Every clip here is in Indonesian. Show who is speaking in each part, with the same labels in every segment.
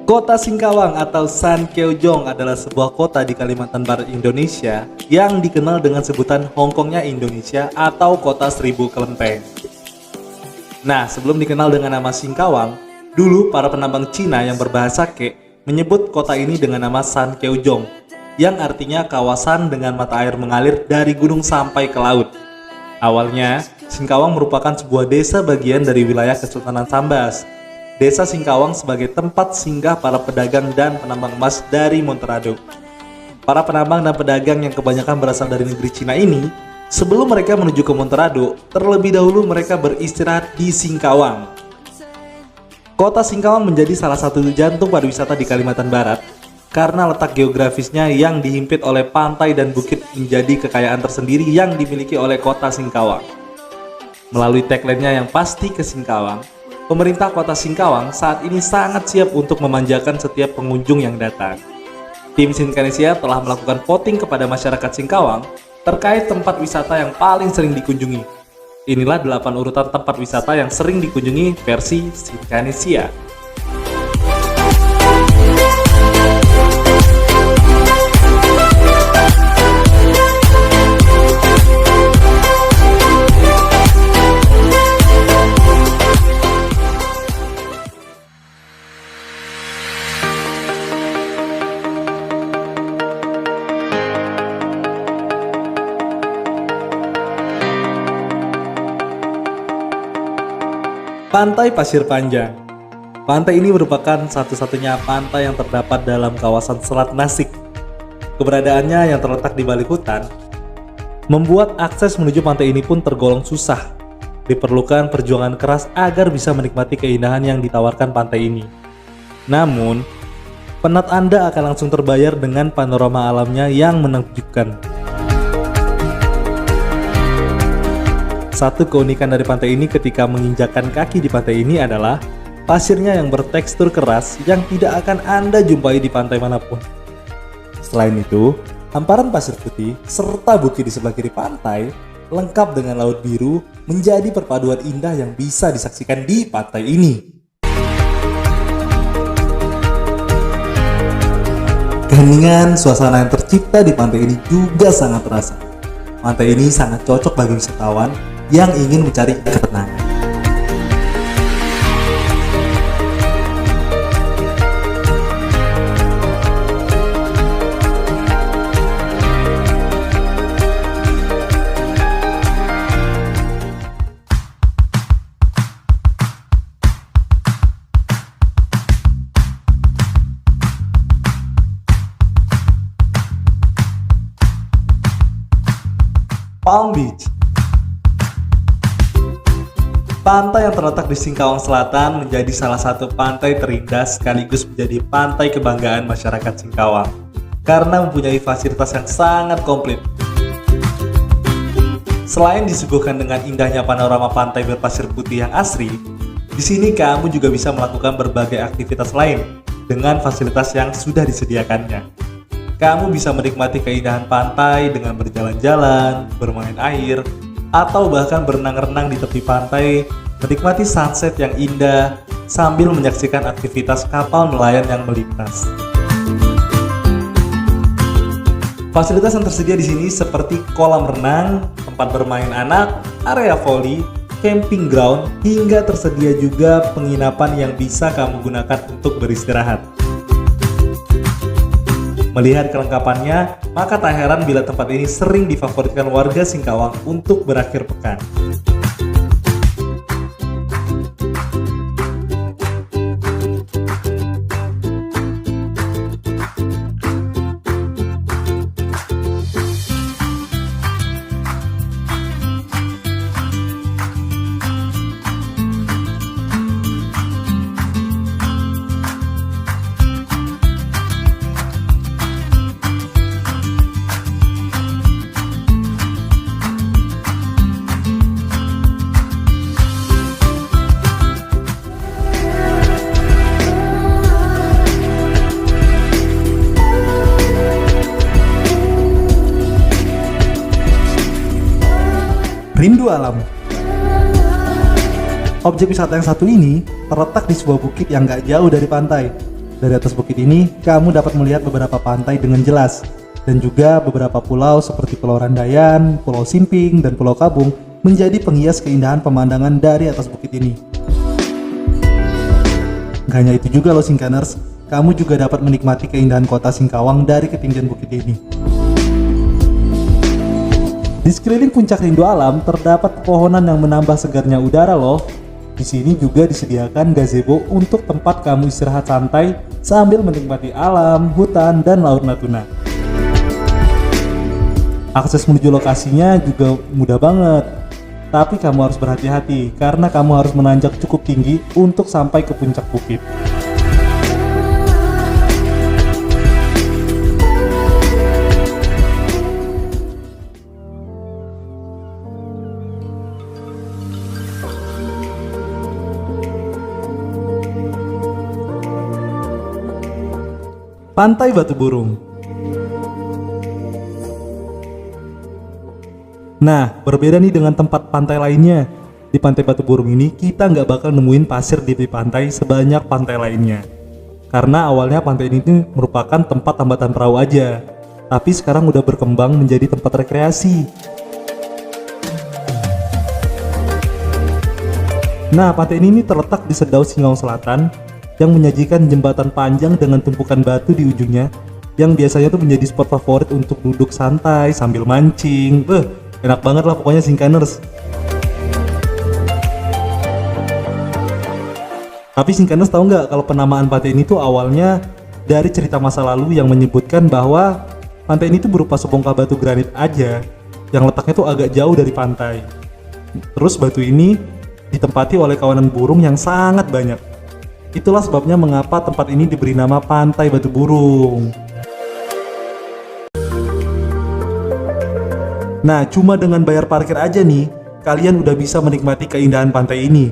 Speaker 1: Kota Singkawang atau San Keojong adalah sebuah kota di Kalimantan Barat Indonesia yang dikenal dengan sebutan Hongkongnya Indonesia atau Kota Seribu Kelenteng. Nah, sebelum dikenal dengan nama Singkawang, dulu para penambang Cina yang berbahasa Ke menyebut kota ini dengan nama San Keojong, yang artinya kawasan dengan mata air mengalir dari gunung sampai ke laut. Awalnya, Singkawang merupakan sebuah desa bagian dari wilayah Kesultanan Sambas. Desa Singkawang sebagai tempat singgah para pedagang dan penambang emas dari Monterado. Para penambang dan pedagang yang kebanyakan berasal dari negeri Cina ini, sebelum mereka menuju ke Monterado, terlebih dahulu mereka beristirahat di Singkawang. Kota Singkawang menjadi salah satu jantung pariwisata di Kalimantan Barat karena letak geografisnya yang dihimpit oleh pantai dan bukit menjadi kekayaan tersendiri yang dimiliki oleh kota Singkawang. Melalui tagline-nya yang pasti ke Singkawang, pemerintah kota Singkawang saat ini sangat siap untuk memanjakan setiap pengunjung yang datang. Tim Sinkanesia telah melakukan voting kepada masyarakat Singkawang terkait tempat wisata yang paling sering dikunjungi. Inilah 8 urutan tempat wisata yang sering dikunjungi versi Sinkanesia. Pantai Pasir Panjang. Pantai ini merupakan satu-satunya pantai yang terdapat dalam kawasan Selat Nasik. Keberadaannya yang terletak di balik hutan membuat akses menuju pantai ini pun tergolong susah. Diperlukan perjuangan keras agar bisa menikmati keindahan yang ditawarkan pantai ini. Namun, penat Anda akan langsung terbayar dengan panorama alamnya yang menakjubkan. Satu keunikan dari pantai ini ketika menginjakkan kaki di pantai ini adalah pasirnya yang bertekstur keras yang tidak akan Anda jumpai di pantai manapun. Selain itu, hamparan pasir putih serta bukit di sebelah kiri pantai lengkap dengan laut biru menjadi perpaduan indah yang bisa disaksikan di pantai ini. Keheningan suasana yang tercipta di pantai ini juga sangat terasa. Pantai ini sangat cocok bagi wisatawan yang ingin mencari ketenangan. Palm Beach. Pantai yang terletak di Singkawang Selatan menjadi salah satu pantai terindah sekaligus menjadi pantai kebanggaan masyarakat Singkawang karena mempunyai fasilitas yang sangat komplit. Selain disuguhkan dengan indahnya panorama pantai berpasir putih yang asri, di sini kamu juga bisa melakukan berbagai aktivitas lain dengan fasilitas yang sudah disediakannya. Kamu bisa menikmati keindahan pantai dengan berjalan-jalan, bermain air, atau bahkan berenang-renang di tepi pantai, menikmati sunset yang indah sambil menyaksikan aktivitas kapal nelayan yang melintas. Fasilitas yang tersedia di sini seperti kolam renang, tempat bermain anak, area voli, camping ground, hingga tersedia juga penginapan yang bisa kamu gunakan untuk beristirahat. Melihat kelengkapannya, maka tak heran bila tempat ini sering difavoritkan warga Singkawang untuk berakhir pekan. Rindu alam. Objek wisata yang satu ini terletak di sebuah bukit yang gak jauh dari pantai. Dari atas bukit ini, kamu dapat melihat beberapa pantai dengan jelas, dan juga beberapa pulau seperti Pulau Randayan, Pulau Simping, dan Pulau Kabung menjadi penghias keindahan pemandangan dari atas bukit ini. Gak hanya itu juga loh Singkaners, kamu juga dapat menikmati keindahan kota Singkawang dari ketinggian bukit ini. Di sekeliling puncak rindu alam terdapat pepohonan yang menambah segarnya udara loh. Di sini juga disediakan gazebo untuk tempat kamu istirahat santai sambil menikmati alam, hutan, dan laut Natuna. Akses menuju lokasinya juga mudah banget. Tapi kamu harus berhati-hati karena kamu harus menanjak cukup tinggi untuk sampai ke puncak bukit. Pantai Batu Burung. Nah, berbeda nih dengan tempat pantai lainnya. Di Pantai Batu Burung ini, kita nggak bakal nemuin pasir di tepi pantai sebanyak pantai lainnya. Karena awalnya pantai ini tuh merupakan tempat tambatan perahu aja. Tapi sekarang udah berkembang menjadi tempat rekreasi. Nah, pantai ini terletak di Sedau Singkawang Selatan, yang menyajikan jembatan panjang dengan tumpukan batu di ujungnya, yang biasanya tuh menjadi spot favorit untuk duduk santai sambil mancing. Enak banget lah pokoknya Singkaners. Tapi Singkaners tahu nggak kalau penamaan pantai ini tuh awalnya dari cerita masa lalu yang menyebutkan bahwa pantai ini tuh berupa sebongkah batu granit aja, yang letaknya tuh agak jauh dari pantai. Terus batu ini ditempati oleh kawanan burung yang sangat banyak. Itulah sebabnya mengapa tempat ini diberi nama Pantai Batu Burung. Nah, cuma dengan bayar parkir aja nih, kalian udah bisa menikmati keindahan pantai ini.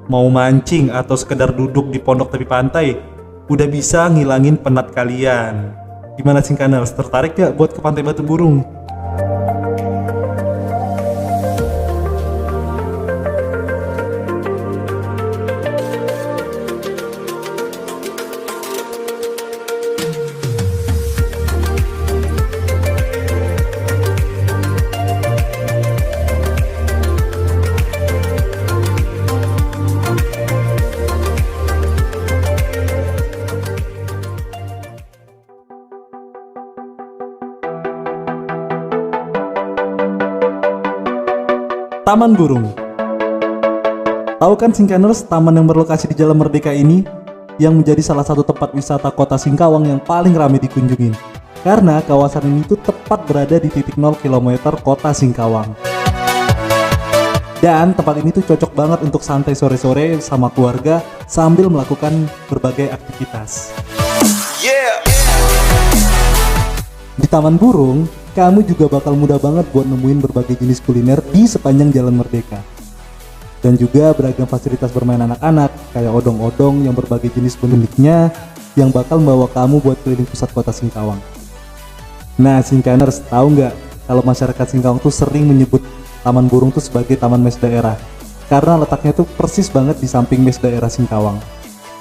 Speaker 1: Mau mancing atau sekedar duduk di pondok tepi pantai, udah bisa ngilangin penat kalian. Gimana Singkaners, tertarik gak buat ke Pantai Batu Burung? Taman Burung. Tahu kan Singkaners, taman yang berlokasi di Jalan Merdeka ini yang menjadi salah satu tempat wisata kota Singkawang yang paling ramai dikunjungi. Karena kawasan ini tuh tepat berada di titik 0 km kota Singkawang. Dan tempat ini tuh cocok banget untuk santai sore-sore sama keluarga sambil melakukan berbagai aktivitas. Di Taman Burung, kamu juga bakal mudah banget buat nemuin berbagai jenis kuliner di sepanjang Jalan Merdeka. Dan juga beragam fasilitas bermain anak-anak, kayak odong-odong yang berbagai jenis bentuknya yang bakal membawa kamu buat keliling pusat kota Singkawang. Nah, Singkaners, tahu nggak kalau masyarakat Singkawang tuh sering menyebut Taman Burung tuh sebagai Taman Mes Daerah, karena letaknya tuh persis banget di samping Mes Daerah Singkawang.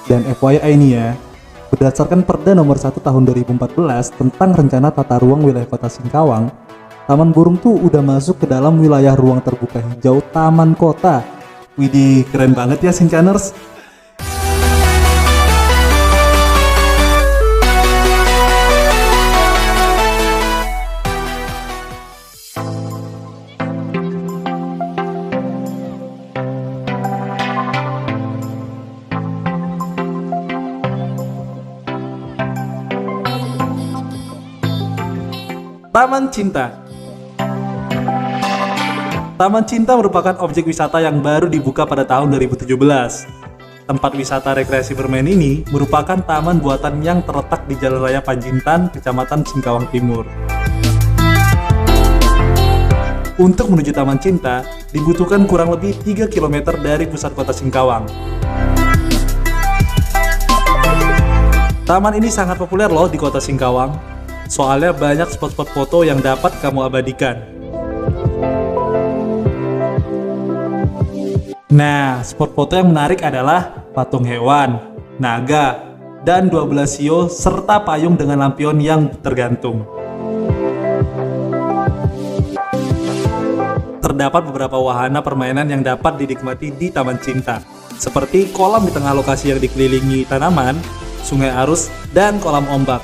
Speaker 1: Dan FYI nih ya, berdasarkan Perda Nomor 1 Tahun 2014 tentang Rencana Tata Ruang Wilayah Kota Singkawang, Taman Burung tuh udah masuk ke dalam wilayah ruang terbuka hijau Taman Kota. Widih, keren banget ya Singkaners. Taman Cinta. Taman Cinta merupakan objek wisata yang baru dibuka pada tahun 2017. Tempat wisata rekreasi bermain ini merupakan taman buatan yang terletak di Jalan Raya Panjintan, Kecamatan Singkawang Timur. Untuk menuju Taman Cinta, dibutuhkan kurang lebih 3 km dari pusat kota Singkawang. Taman ini sangat populer loh di kota Singkawang. Soalnya banyak spot-spot foto yang dapat kamu abadikan. Nah, spot foto yang menarik adalah patung hewan, naga, dan 12 shio serta payung dengan lampion yang tergantung. Terdapat beberapa wahana permainan yang dapat dinikmati di Taman Cinta, seperti kolam di tengah lokasi yang dikelilingi tanaman, sungai arus, dan kolam ombak.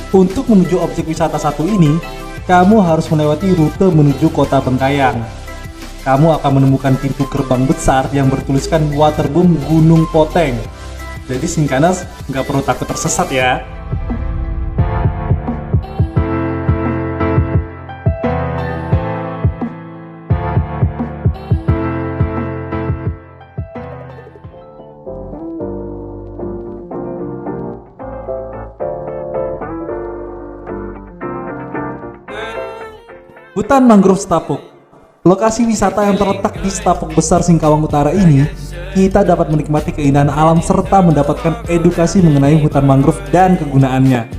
Speaker 1: Untuk menuju objek wisata satu ini, kamu harus melewati rute menuju Kota Bengkayang. Kamu akan menemukan pintu gerbang besar yang bertuliskan Waterboom Gunung Poteng. Jadi Shinkaners nggak perlu takut tersesat ya. Hutan Mangrove Stapuk. Lokasi wisata yang terletak di Stapuk Besar Singkawang Utara ini, kita dapat menikmati keindahan alam serta mendapatkan edukasi mengenai hutan mangrove dan kegunaannya.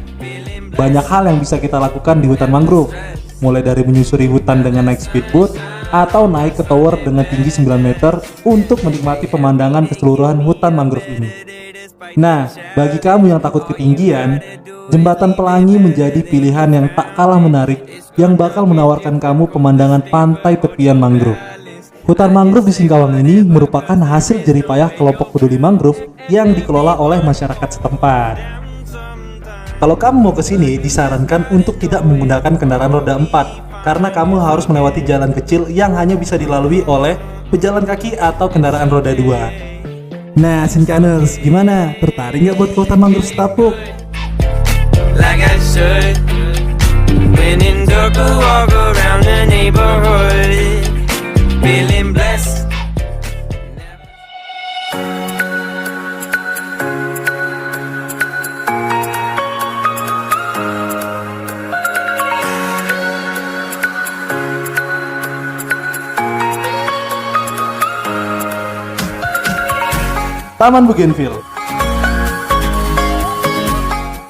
Speaker 1: Banyak hal yang bisa kita lakukan di hutan mangrove, mulai dari menyusuri hutan dengan naik speedboat atau naik ke tower dengan tinggi 9 meter untuk menikmati pemandangan keseluruhan hutan mangrove ini. Nah, bagi kamu yang takut ketinggian, Jembatan Pelangi menjadi pilihan yang tak kalah menarik yang bakal menawarkan kamu pemandangan pantai tepian mangrove. Hutan mangrove di Singkawang ini merupakan hasil jerih payah kelompok peduli mangrove yang dikelola oleh masyarakat setempat. Kalau kamu mau ke sini, disarankan untuk tidak menggunakan kendaraan roda 4 karena kamu harus melewati jalan kecil yang hanya bisa dilalui oleh pejalan kaki atau kendaraan roda 2. Nah, Shinkaners, gimana? Tertarik nggak buat ke hutan mangrove Stapuk?
Speaker 2: Like I should. When in dark, I walk around the neighborhood, feeling blessed.
Speaker 1: Taman Bougainville.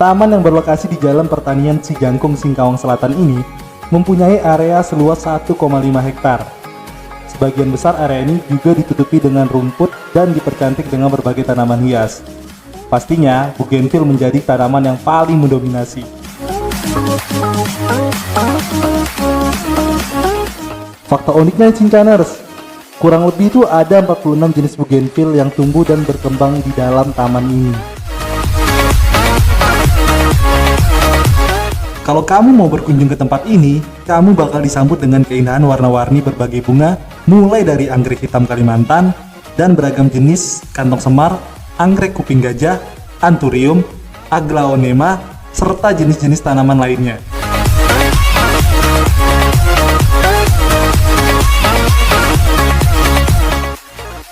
Speaker 1: Taman yang berlokasi di Jalan Pertanian Cigangkung, Singkawang Selatan ini mempunyai area seluas 1,5 hektar. Sebagian besar area ini juga ditutupi dengan rumput dan dipercantik dengan berbagai tanaman hias. Pastinya, Bougainville menjadi tanaman yang paling mendominasi. Fakta uniknya Shinkaners, kurang lebih itu ada 46 jenis Bougainville yang tumbuh dan berkembang di dalam taman ini. Kalau kamu mau berkunjung ke tempat ini, kamu bakal disambut dengan keindahan warna-warni berbagai bunga, mulai dari anggrek hitam Kalimantan, dan beragam jenis kantong semar, anggrek kuping gajah, anthurium, aglaonema, serta jenis-jenis tanaman lainnya.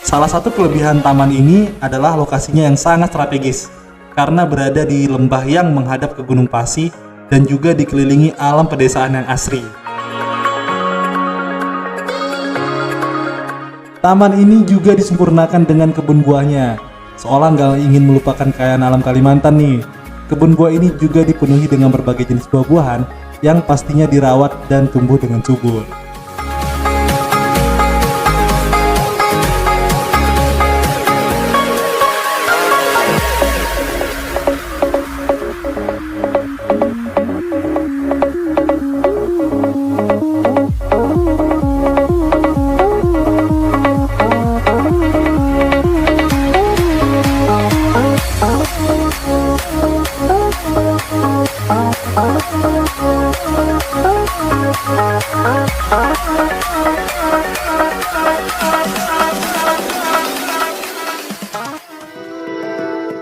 Speaker 1: Salah satu kelebihan taman ini adalah lokasinya yang sangat strategis, karena berada di lembah yang menghadap ke Gunung Pasi, dan juga dikelilingi alam pedesaan yang asri. Taman ini juga disempurnakan dengan kebun buahnya. Seolah nggak ingin melupakan kekayaan alam Kalimantan nih. Kebun buah ini juga dipenuhi dengan berbagai jenis buah-buahan yang pastinya dirawat dan tumbuh dengan subur.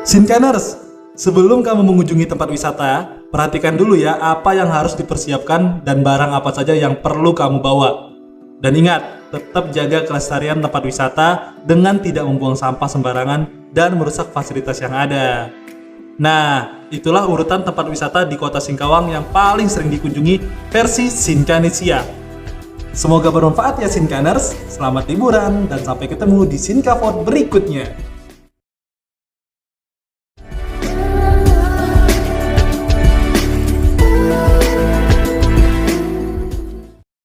Speaker 1: Shinkaners, sebelum kamu mengunjungi tempat wisata, perhatikan dulu ya apa yang harus dipersiapkan dan barang apa saja yang perlu kamu bawa. Dan ingat, tetap jaga kelestarian tempat wisata dengan tidak membuang sampah sembarangan dan merusak fasilitas yang ada. Nah, itulah urutan tempat wisata di Kota Singkawang yang paling sering dikunjungi versi Shinkanesia. Semoga bermanfaat ya Shinkaners, selamat liburan dan sampai ketemu di Shinkafort berikutnya.